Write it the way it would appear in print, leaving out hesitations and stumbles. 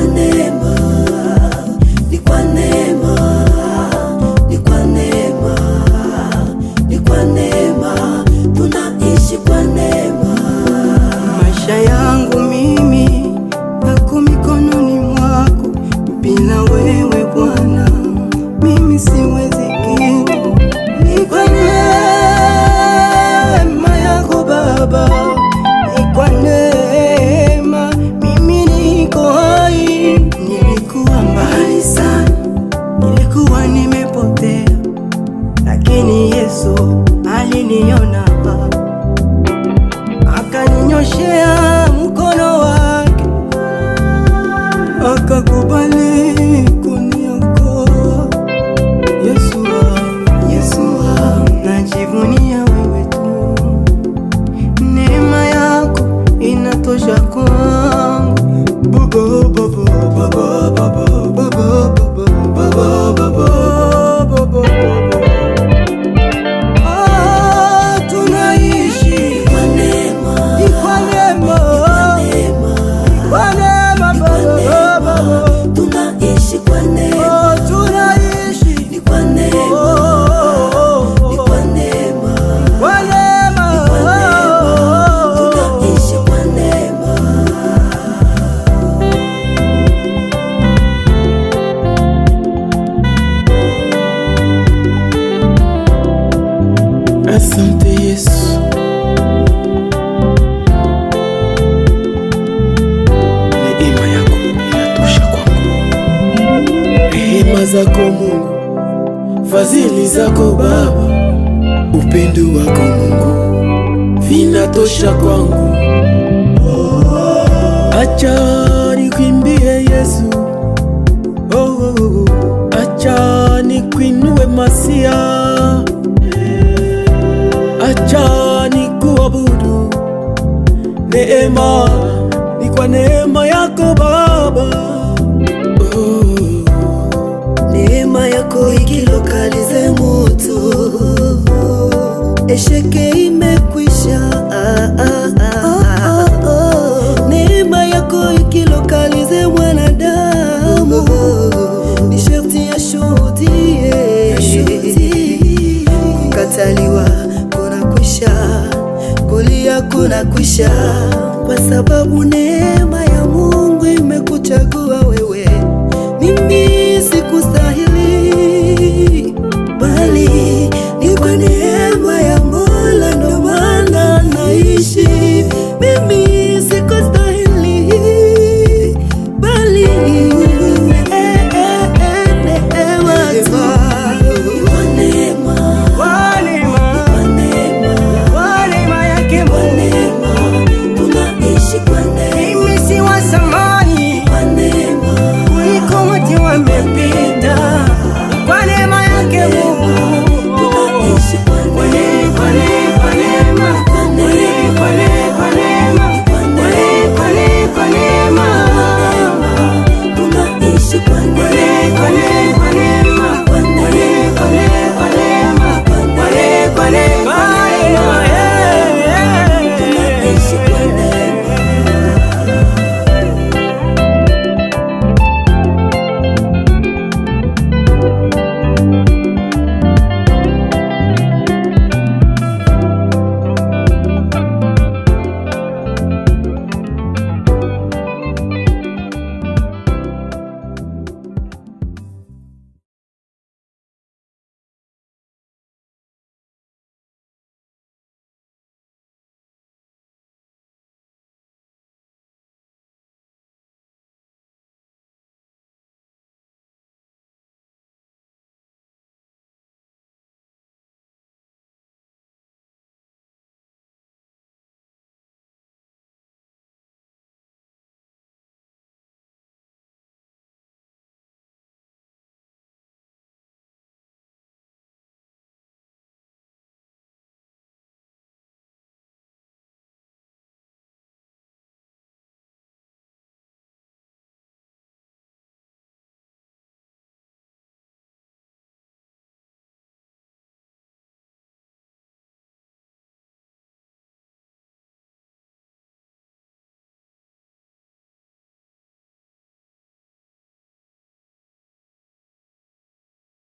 neema, ni kwa neema, ni kwa neema, ni kwa neema, tunaishi kwa neema. Maisha yangu mimi yako mikononi mwako, bila wewe Bwana mimi siwezi kitu. Ni kwa neema yako Baba, ni kwa neema mimi niko hai. Nilikuwa mbali sana, nilikuwa nimepotea, lakini Yesu aliniona, akaninyoshea mkono wake, akakubali kuniokoa. Yesu, najivunia wewe tu, neema yako inatosha kwangu. Tunaishi kwa neema, ni kwa neema, kwa neema Baba, tunaishi kwa neema, tunaishi ni kwa neema, ni kwa neema, kwa neema, tunaishi kwa neema. Asante Yesu, neema yako inatosha kwangu. Rehema zako Mungu, fadhili zako Baba, upendo wako Mungu vinatosha kwangu. Acha nikuimbie Yesu, acha nikuinue Masia, acha nikuabudu. Neema ni kwa neema yako Baba, Neema yako ikilokalize moto, esheke imekwisha. Neema yako ikilokalize mwanadamu, ni sharti ashuhudie. Kukataliwa kuna kwisha, kulia kuna kwisha, kwa sababu neema